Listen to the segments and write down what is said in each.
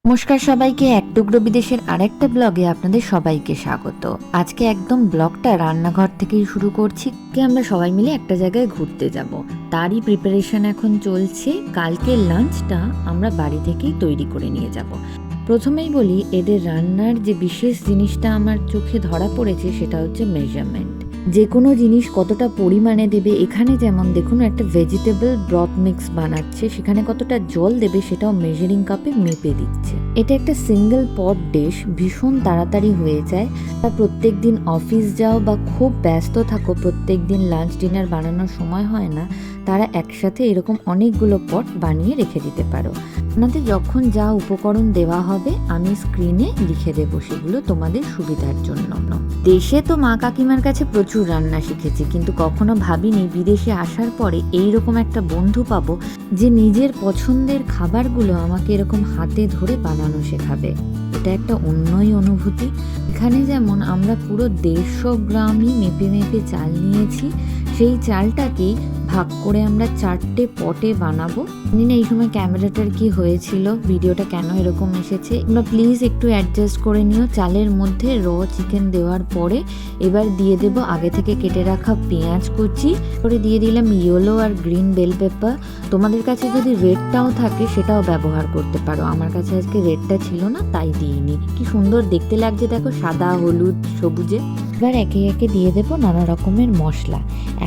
নমস্কার সবাইকে, এক টুকরো বিদেশের আরেকটা ব্লগে আপনাদের সবাইকে স্বাগত। আজকে একদম ব্লগটা রান্নাঘর থেকেই শুরু করছি। আমরা সবাই মিলে একটা জায়গায় ঘুরতে যাব, তারই প্রিপারেশন এখন চলছে। কালকে লাঞ্চটা আমরা বাড়ি থেকেই তৈরি করে নিয়ে যাব। প্রথমেই বলি, এদের রান্নার যে বিশেষ জিনিসটা আমার চোখে ধরা পড়েছে সেটা হচ্ছে মেজারমেন্ট। যে কোনো জিনিস কতটা পরিমাণে দেবে, এখানে যেমন দেখুন একটা ভেজিটেবল ব্রথ মিক্স বানাচ্ছে, সেখানে কতটা জল দেবে সেটাও মেজারিং কাপে মেপে দিচ্ছে। এটা একটা সিঙ্গেল পট ডিশ, ভীষণ তাড়াতাড়ি হয়ে যায়। তা প্রত্যেক দিন অফিস যাও বা খুব ব্যস্ত থাকো, প্রত্যেক দিন লাঞ্চ ডিনার বানানোর সময় হয় না, তারা একসাথে এরকম অনেকগুলো পট বানিয়ে রেখে দিতে পারো। আপনাদের যখন যা উপকরণ দেওয়া হবে আমি স্ক্রিনে লিখে দেবো, সেগুলো তোমাদের সুবিধার জন্য। দেশে তো মা কাকিমার কাছে প্রচুর রান্না শিখেছি, কিন্তু কখনো ভাবিনি বিদেশে আসার পরে এইরকম একটা বন্ধু পাবো যে নিজের পছন্দের খাবারগুলো আমাকে এরকম হাতে ধরে বানানো শেখাবে। এটা একটা অন্যই অনুভূতি। এখানে যেমন আমরা পুরো 150 গ্রামই মেপে মেপে চাল নিয়েছি, সেই চালটাকেই ভাগ করে আমরা 4টে পটে বানাবো। জানি না এই সময় ক্যামেরাটার কি হয়েছিল, ভিডিওটা কেন এরকম এসেছে, তোমরা প্লিজ একটু অ্যাডজাস্ট করে নিও। চালের মধ্যে চিকেন দেওয়ার পরে এবার দিয়ে দেব আগে থেকে কেটে রাখা পেঁয়াজ কুচি, করে দিয়ে দিলাম ইয়েলো আর গ্রিন বেল পেপার। তোমাদের কাছে যদি রেডটাও থাকে সেটাও ব্যবহার করতে পারো, আমার কাছে আজকে রেডটা ছিল না তাই দিইনি। কি সুন্দর দেখতে লাগছে দেখো, সাদা হলুদ সবুজে। এবার একে একে দিয়ে দেবো নানা রকমের মশলা।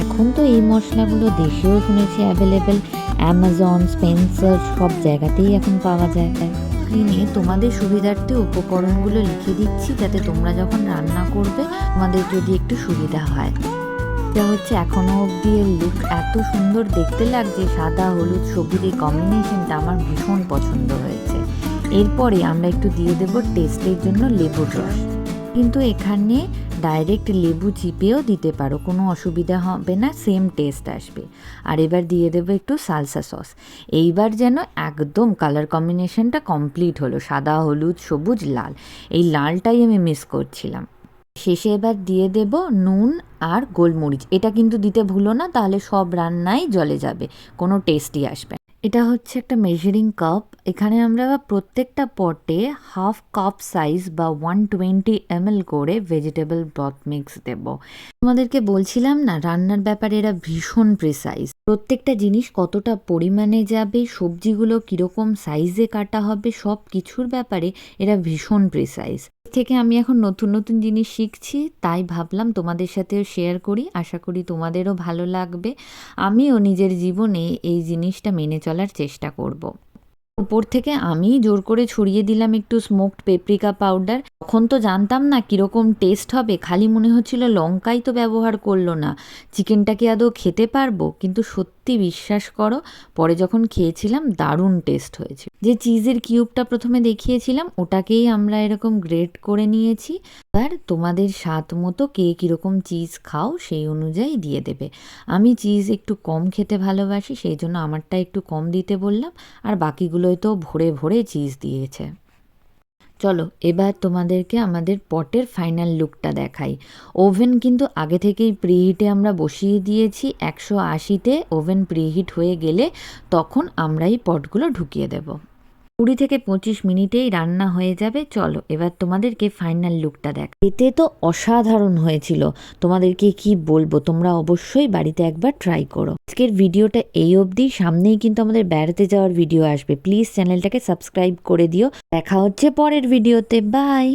এখন তো এই মশলাগুলো দেশেও শুনেছি অ্যাভেলেবেল, অ্যামাজন, স্পেন্সার সব জায়গাতেই এখন পাওয়া যায়। স্ক্রিনে তোমাদের সুবিধার্থে উপকরণগুলো লিখে দিচ্ছি, যাতে তোমরা যখন রান্না করবে তোমাদের যদি একটু সুবিধা হয়। এটা হচ্ছে এখনো অব্দি এর লুক এত সুন্দর দেখতে লাগছে, সাদা হলুদ সবুজ এই কম্বিনেশনটা আমার ভীষণ পছন্দ হয়েছে। এরপরে আমরা একটু দিয়ে দেব টেস্টের জন্য লেবুর রস, কিন্তু এখানে ডাইরেক্ট লেবু চিপেও দিতে পারো, কোনো অসুবিধা হবে না, সেম টেস্ট আসবে। আর এবার দিয়ে দেবো একটু সালসা সস। এইবার যেন একদম কালার কম্বিনেশনটা কমপ্লিট হলো, সাদা হলুদ সবুজ লাল, এই লালটাই আমি মিস করছিলাম। শেষে এবার দিয়ে দেব নুন আর গোলমরিচ, এটা কিন্তু দিতে ভুলো না, তাহলে সব রান্নাই জলে যাবে, কোনো টেস্টই আসবে। এটা হচ্ছে একটা মেজারিং কাপ, এখানে আমরা প্রত্যেকটা পটে 1/2 কাপ সাইজ বা 120 ml করে ভেজিটেবল ব্রথ মিক্স দেব। তোমাদেরকে বলছিলাম না, রান্নার ব্যাপারে এরা ভীষণ প্রিসাইজ, প্রত্যেকটা জিনিস কতটা পরিমাণে যাবে, সবজিগুলো কীরকম সাইজে কাটা হবে, সব কিছুর ব্যাপারে এরা ভীষণ প্রিসাইজ। থেকে আমি এখন নতুন নতুন জিনিস শিখছি, তাই ভাবলাম তোমাদের সাথেও শেয়ার করি, আশা করি তোমাদেরও ভালো লাগবে। আমিও নিজের জীবনে এই জিনিসটা মেনে চলার চেষ্টা করব। উপর থেকে আমি জোর করে ছড়িয়ে দিলাম একটু স্মোকড পেপরিকা পাউডার। তখন তো জানতাম না কীরকম টেস্ট হবে, খালি মনে হচ্ছিল লঙ্কাই তো ব্যবহার করলো না, চিকেনটাকে আদৌ খেতে পারবো, কিন্তু সত্যি বিশ্বাস করো পরে যখন খেয়েছিলাম দারুণ টেস্ট হয়েছে। যে চিজের কিউবটা প্রথমে দেখিয়েছিলাম ওটাকেই আমরা এরকম গ্রেট করে নিয়েছি। এবার তোমাদের স্বাদ মতো কে কীরকম চিজ খাও সেই অনুযায়ী দিয়ে দেবে। আমি চিজ একটু কম খেতে ভালোবাসি, সেই জন্য আমারটা একটু কম দিতে বললাম, আর বাকিগুলোই তো ভরে ভরে চিজ দিয়েছে। চলো এবার তোমাদেরকে আমাদের পটের ফাইনাল লুকটা দেখাই। ওভেন কিন্তু আগে থেকেই প্রিহিটে আমরা বসিয়ে দিয়েছি, 180-তে ওভেন প্রিহিট হয়ে গেলে তখন আমরা এই পটগুলো ঢুকিয়ে দেব। 20 থেকে 25 মিনিটেই রান্না হয়ে যাবে। চলো এবার তোমাদেরকে ফাইনাল লুকটা দেখ। এতে তো অসাধারণ হয়েছিল, তোমাদেরকে কি বলবো, তোমরা অবশ্যই বাড়িতে একবার ট্রাই করো। আজকের ভিডিওটা এই অবধি, সামনেই কিন্তু আমাদের বেড়াতে যাওয়ার ভিডিও আসবে, প্লিজ চ্যানেলটাকে সাবস্ক্রাইব করে দিও। দেখা হচ্ছে পরের ভিডিওতে, বাই।